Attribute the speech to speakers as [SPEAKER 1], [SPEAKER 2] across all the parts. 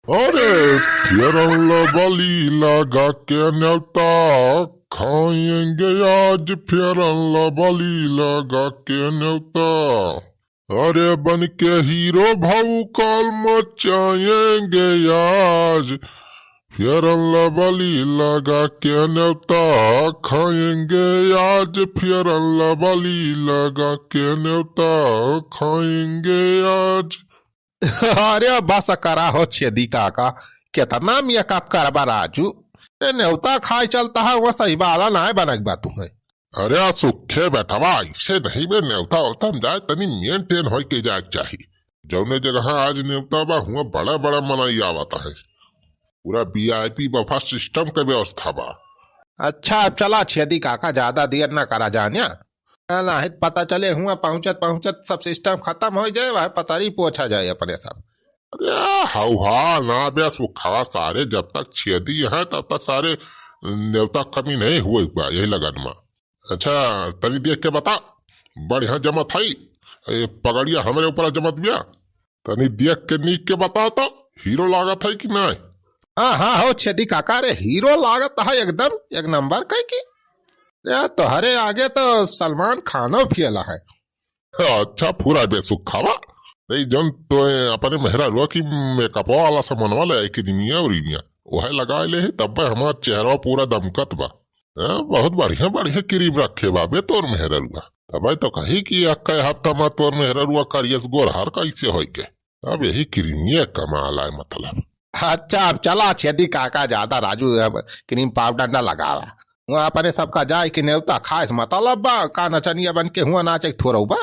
[SPEAKER 1] अरे फिरन बली लगा के न्योता खाएंगे आज फिरन बली लगा के न्योता। अरे बन के हीरो भाऊ काल मचाएंगे आज फिरन बली लगा के न्योता खाएंगे आज फिरन बली लगा के न्योता खाएंगे आज।
[SPEAKER 2] अरे बस करा हो छेदी काका कितना मिया काप करबा राजू न्योता खाए चलता है वो सही बाला ना बनक बा तू है।
[SPEAKER 1] अरे सुखे बैठवा ऐसे नहीं बे न्योता होता हम जाए तनी मेंटेन हो के जाए चाहिए। जौने जगह आज न्योता बा हुआ बड़ा बड़ा मनाई आवता है पूरा VIP बफा सिस्टम के व्यवस्था बा।
[SPEAKER 2] अच्छा अब चला छेदी काका ज्यादा देर ना करा जानिया नहीं पता चले हुआ पहुंचत पहुंचत सब सिस्टम खत्म हो जाए वह पतारी पोछा जाए अपने सब।
[SPEAKER 1] अरे हवा ना बे सुखावा सारे जब तक छेदी है तब तक सारे न्योता कमी नहीं हुए यही लगन में। अच्छा तनी देख के बता बढ़िया जमत है ये पगड़िया हमारे ऊपर जमत बिया तनी देख के नीक के बता तो हीरो लागत है कि नहीं।
[SPEAKER 2] हाँ हाँ हो छेदी काका रे हीरो लागत है एकदम एक नंबर कह की तोहरे आगे तो सलमान खानो फियला है।
[SPEAKER 1] अच्छा पूरा बेसुखावा नहीं जन तो अपने मेहरा रुआ की मेकअप वाला सामान वाला क्रीमिया और वह लगा ले तब हमारा चेहरा पूरा दमकत बा। बहुत बढ़िया बढ़िया क्रीम रखे बा बे तोर मेहरा रुआ तब तो कही कि अक्का हफ्ता में तोर मेहरा रुआ करियस गोरहर कैसे हो के अब यही क्रीमिया कमाल है मतलब।
[SPEAKER 2] अच्छा अब चला छेदी काका ज्यादा राजू अब क्रीम पाउडर न लगावा वहाँ अपने सबका जाए कि न्योता खास मतलब बा का नचनिया बन के हुआ नाचे थोड़ा बा।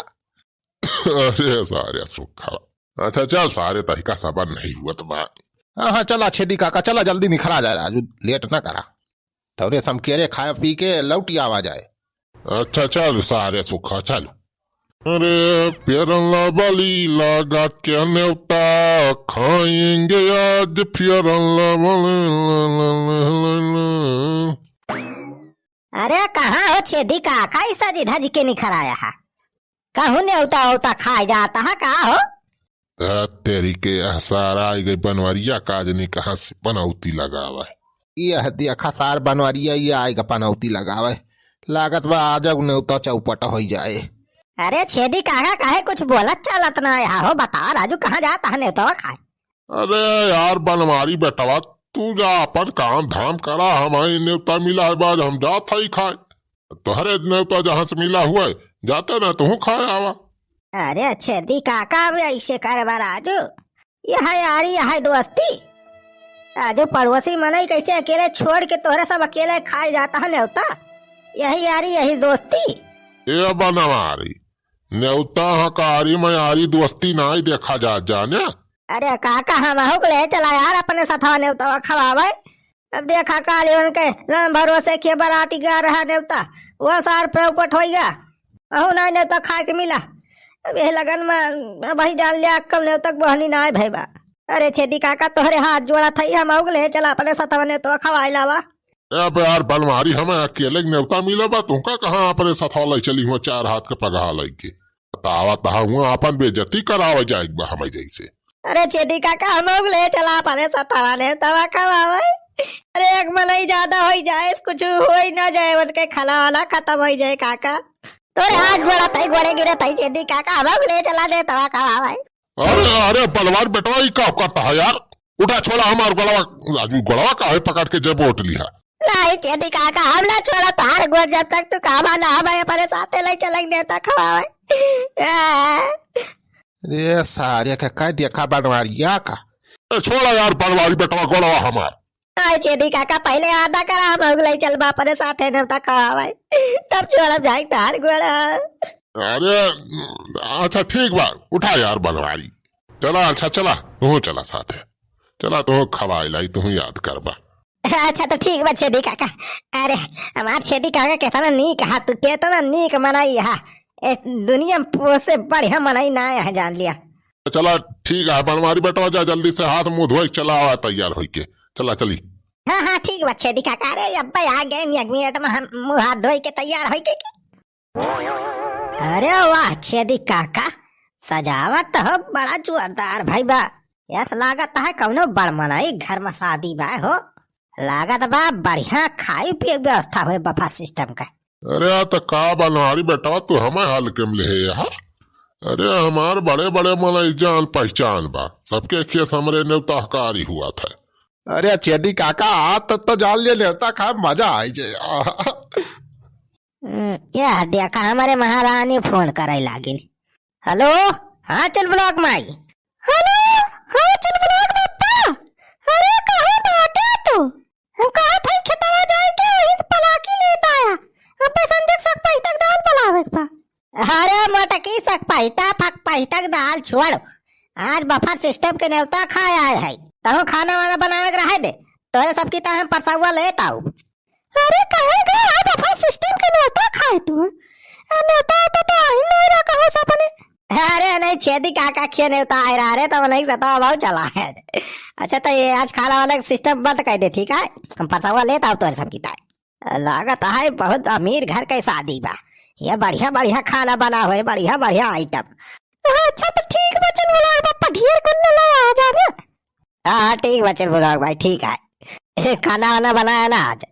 [SPEAKER 1] अरे सारे सुखा अच्छा चल सारे तरीका सबर नहीं हुआ तो बा।
[SPEAKER 2] हाँ हाँ चला छेदी काका चला जल्दी निखरा जाए राजू लेट ना करा थोड़े समकेरे खाए पी के लौटी आवा जाए।
[SPEAKER 1] अच्छा चल सारे सुखा चल। अरे फिरन बली लगा के न्योता खाएंगे आज फिरन
[SPEAKER 3] अरे कहाँ हो छेदी काका ऐसा जिधा जी के निखर आया है कहूँ न्योता होता खाए जाता है कहा हो।
[SPEAKER 1] तेरी के सारा आई गई बनवरिया काजनी कहाँ से पनौती लगावा है
[SPEAKER 2] यह देखा सार बनवारिया ये आएगा पनौती लगावे लागत बा आज न्योता चौपट हो जाए।
[SPEAKER 3] अरे छेदी काका काहे कुछ बोलत चलत ना यहाँ हो बता राजू कहाँ जाता है न्योता खाए।
[SPEAKER 1] अरे यार बनवारी बेटवा तू जा अपन काम धाम करा हमारी न्योता मिला है बाद हम जात ही खाए तुहरे न्योता जहाँ से मिला हुआ है जाते ना तू खाए आवा।
[SPEAKER 3] अरे छेदी काका अब ऐसे करवा राजू यह यारी यह दोस्ती राजू पड़ोसी मनई कैसे अकेले छोड़ के तोहरे सब अकेले खाए जाता है न्योता यही यारी यही दोस्ती।
[SPEAKER 1] ये बनवारी न्योता हकारी में यारी दोस्ती ना ही देखा जाने।
[SPEAKER 3] अरे काका हम ले चला यार अपने सथा न्योता खवावे अब देखा काली उनके राम भरोसे के बराती गा रहा न्योता वो सार पे उपट हो गया अहू ना न्योता खा के मिला अब यही लगन में वही जान लिया कम न्योता बहनी ना भाई बा। अरे छेदी काका तोहरे हाथ जोड़ा था हम ले चला अपने सथा न्योता खवाई लावा।
[SPEAKER 1] अब यार बनवारी हमें अकेले न्योता मिला बा तुमका कहाँ अपने सथा ले चली हुआ चार हाथ के पगहा लगे तावा तहा हुआ अपन बेजती करावा जाए हमें जैसे।
[SPEAKER 3] अरे छेदी काका हम ले चला अपने सथा ने तवा खवावे अरे एक मलाई ज्यादा हो जाए कुछ हो ही ना जाए उनके खाना वाला खत्म हो जाए काका तोरे हाथ जोड़ा तई गोड़े गिरे तई छेदी काका हम ले चला दे तवा खवावे।
[SPEAKER 1] अरे अरे पलवार बेटवा ही क्या करता है यार उठा छोड़ा हमार गोड़वा राजू गोड़वा का है पकड़ के जब वोट लिया
[SPEAKER 3] नहीं छेदी काका हम ना छोड़ा तार गोड़ जब तक तू काम ना हमें अपने साथे ले चलेंगे देता खवावे।
[SPEAKER 2] अरे सारे का कह देखा बनवारिया का
[SPEAKER 1] छोड़ा यार बनवारी बेटवा गोड़वा हमार।
[SPEAKER 3] आई छेदी काका पहले आधा करा हम ले चल बा अपने साथे न्योता खवावे तब छोड़ा जाए तार गोड़ा।
[SPEAKER 1] अरे अच्छा ठीक बा उठा यार बनवारी चला अच्छा चला तू चला साथे चला तू खवाई लाई तू याद कर बा।
[SPEAKER 3] अच्छा तो ठीक बा छेदी काका अरे हमार छेदी काका कहता नीक हा तू कहता नीक मनाई हा दुनिया से बढ़िया मनाई ना है जान लिया।
[SPEAKER 1] चला ठीक है बनवारी बेटवा जा जल्दी से हाथ मुंह धोई चला आवा तैयार हो के चला चली।
[SPEAKER 3] हाँ हाँ ठीक बा छेदी काका अरे अब आ गए 1 मिनट में हम मुंह हाथ धोई के तैयार हो के। अरे वाह छेदी काका सजावट तो बड़ा जोरदार भाई बा यस लागत है कौनो बड़मनाई घर में शादी बा हो। लागत बा बढ़िया खाई पिए व्यवस्था हुए बफा सिस्टम का।
[SPEAKER 1] अरे यार तो का बनवारी बेटा तू हमें हाल के ले यहाँ। अरे हमार बड़े बड़े मनई जान पहचान बा, सबके खेस हमरे नेवताकारी हुआ था।
[SPEAKER 2] अरे चेदी काका आ तो जान ले न्योता खा मजा आई जे।
[SPEAKER 3] यह देखा हमारे महारानी फोन करे लागिन। हेलो हाँ चल ब्लॉक माई। हेलो हाँ चल ब्लॉक पप्पा। अरे कहाँ बाटे तू? हम कहा था खेतवा जाए के वहीं पलाकी लेता आया। अब पैसेंजर सक पाई तक दाल बनावे के पा। अरे मोटकी सक पाई तक दाल छोड़। आज बफर सिस्टम के नेवता खाया है। तहु खाना वाना बनावे के रहे दे। तोरे सबकी तरह परसौआ लेता हूँ। अरे कहेगा आज बफर सिस्टम के नेवता खाए तू? नेवता तो आई नहीं रहा कहाँ से अपने। अरे नहीं छेदी काका खे नेवता आ रहा रे तो नहीं सता बहुत चला है। अच्छा तो ये आज खाना वाला सिस्टम बंद कर दे ठीक है। हम परसौआ लेता हूँ तोरे सबकी तरह। लागत है बहुत अमीर घर के शादी बा। ये बढ़िया बढ़िया खाना बना हुए बढ़िया बढ़िया आइटम। अच्छा तो ठीक बचन बुलाओ पापा ढेर कुल ले आ जाना। हाँ ठीक बचन बुलाओ भाई ठीक है। खाना वाना बनाया ना आज?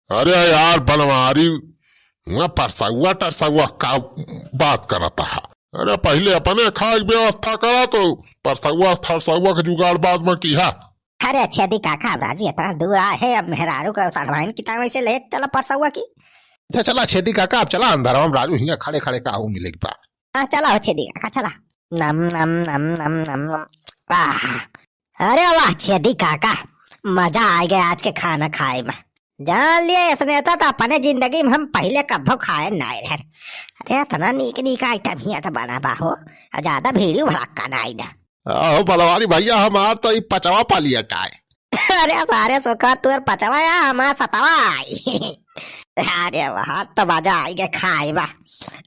[SPEAKER 1] अरे यार बनवारी परसौआ टरसौआ का बात करता है। अरे पहले अपने खाए व्यवस्था करा तो परसौआ थरसौआ का जुगाड़ बाद में किया।
[SPEAKER 3] अरे अच्छा दी काका राजू इतना दूर आए है अब मेहरारू का सड़वाइन की टाइम से ले चला परसौआ की।
[SPEAKER 2] अच्छा चला छेदी काका अब चला अंदर हम राजू हिया खड़े खड़े का हूँ मिलेगी पा।
[SPEAKER 3] हाँ चला हो छेदी काका चला। नम नम नम नम नम नम। वाह अरे वाह छेदी काका मजा आ गया आज के खाना खाए में। जान लिया इसने होता तो अपने जिंदगी में हम पहले कब्बो खाए नहीं रहे। अरे इतना नीक नीक आइटम ही तो बना बाहो ज्यादा भीड़ी भड़का ना आई ना।
[SPEAKER 2] आहो बलवारी भैया हमार तो ये पचवा पा लिया टाय।
[SPEAKER 3] अरे हमारे सुखा तुर पचवा या हमारा सतवा आई। अरे वहाँ तो मजा आई गया खाए बा।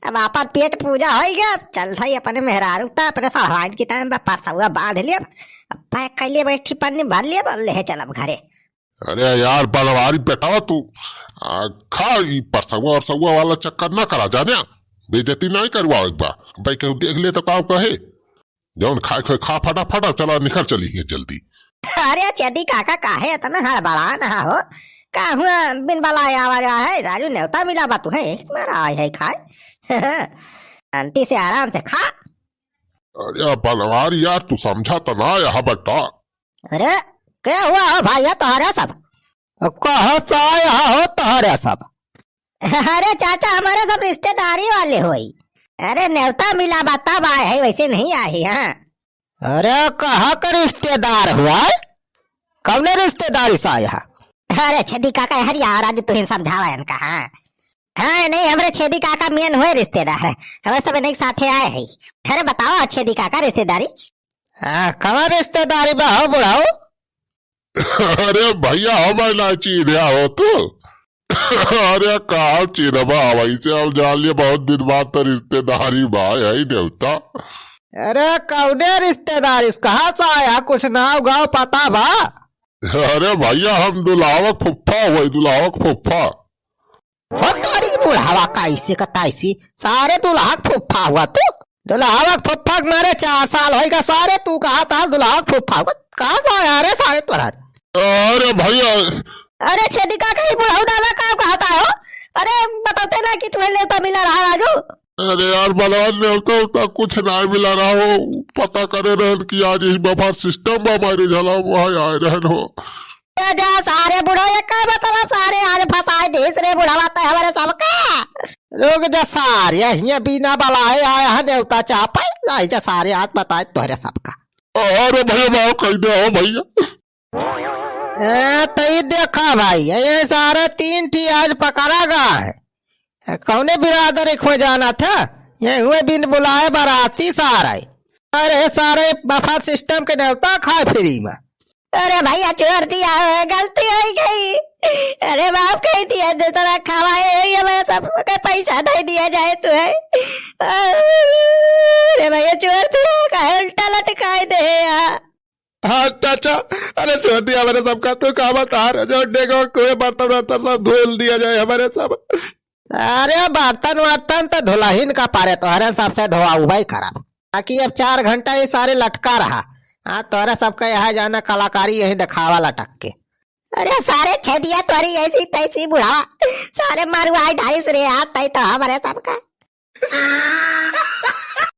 [SPEAKER 3] अब अपन पेट पूजा हो गया चल भाई अपने मेहरारू था अपने सड़वाइन की टाइम परसौआ बांध लिया पैक कर लिया बैठी पन्नी भर लिया ले चल घरे।
[SPEAKER 1] अरे यार बनवारी बेटा तू खा परसौआ और सौआ वाला चक्कर ना करा जाने बेइज्जती नहीं करवा एक बार भाई कहूँ देख ले तो का कहे जौन खाए खोए खा फटाफट चला निकल चली जल्दी।
[SPEAKER 3] अरे चेदी काका काहे इतना हड़बड़ा ना हो का हुआ बिन बलाया आवाजा है राजू न्योता मिला बा तू है मारा आए है खाए। आंटी से आराम से खा।
[SPEAKER 1] अरे बनवारी यार तू समझा तो ना यहाँ बेटा।
[SPEAKER 3] अरे क्या हुआ हो भाई तुम्हारा सब?
[SPEAKER 2] कहा सा यहाँ हो तुम्हारा सब?
[SPEAKER 3] अरे चाचा हमारे सब रिश्तेदारी वाले हुई। अरे न्योता मिला बा तब आए है वैसे नहीं आए। हाँ
[SPEAKER 2] अरे कहा का रिश्तेदार हुआ? कब ने रिश्तेदारी सा आया?
[SPEAKER 3] अरे छेदी काका हरिया राजू तुहिन समझावा इनका। हाँ हाँ नहीं हमारे छेदी काका मेन हुए रिश्तेदार है हमारे सब नहीं साथे आए है। अरे बताओ छेदी काका रिश्तेदारी।
[SPEAKER 2] कहाँ रिश्तेदारी बा हो बुढ़ाओ?
[SPEAKER 1] अरे भैया हमें ना चीनिया हो तू। अरे कहा चीनबा वैसे हम जान लिया बहुत दिन बाद तो रिश्तेदारी बा यही न्योता।
[SPEAKER 2] अरे कौने रिश्तेदारी कहाँ से आया कुछ नाव गाँव पता बा?
[SPEAKER 1] अरे भैया हम दुलावक फुफ्फा हुए दुलावक फुफ्फा।
[SPEAKER 2] तारी बुढ़ावा कैसे का तैसी सारे दुल्हाक फुफ्फा हुआ तू? दुल्हावक फुफ्फा मारे 4 साल होगा सारे तू कहा था दुल्हावक फुफ्फा हुआ कहाँ से आया रे सारे तोरा?
[SPEAKER 1] अरे भैया
[SPEAKER 3] अरे छेदी काका ही बुढ़ाऊ दादा का कहता हो? अरे बताते ना कि तुम्हें न्योता मिला रहा राजू।
[SPEAKER 1] अरे यार बलवान न्योता उतना कुछ नहीं मिला रहा हो पता करे रहन कि आज ही बफर सिस्टम हमारे झला वहाँ आए रहन हो।
[SPEAKER 3] जा सारे बुढ़ो ये का बतला सारे आज फसाए देश रे बुढ़ावा तो हमारे सबका।
[SPEAKER 2] लोग जा सारे यहाँ बिना बलाए आया है न्योता चापा लाई जा सारे आज बताए तोहरे सबका।
[SPEAKER 1] अरे भैया भाव कह दे हो भैया।
[SPEAKER 2] तई देखा भाई ये सारे 3 ठी आज पकड़ा गया है। कौने बिरादरी खो जाना था ये हुए बिन बुलाए बाराती सारे। अरे सारे बफर सिस्टम के न्योता खाए फ्री में।
[SPEAKER 3] अरे भैया छोड़ दिया गलती हो गई। अरे बाप कह दिया जो तेरा खावाए मैं सब पैसा दे दिया जाए तो है। अरे भैया छोड़ दिया कहे उल्टा लटकाए दे यार।
[SPEAKER 2] हाँ चाचा अरे छोड़ दिया हमारे सबका तू कहा बता रहे जो डेगो कोई बर्तन वर्तन सब धुल दिया जाए हमारे सब। अरे बर्तन वर्तन तो धुलाहीन का पारे तो हरे सबसे धोआ भाई खराब बाकी अब 4 घंटा ये सारे लटका रहा हाँ तोरा सबका यहाँ जाना कलाकारी यही दिखावा लटक के।
[SPEAKER 3] अरे सारे छेदिया तोरी ऐसी तैसी बुढ़ावा, सारे मारुआ 250 रे हाथ तई तो हमारे सबका।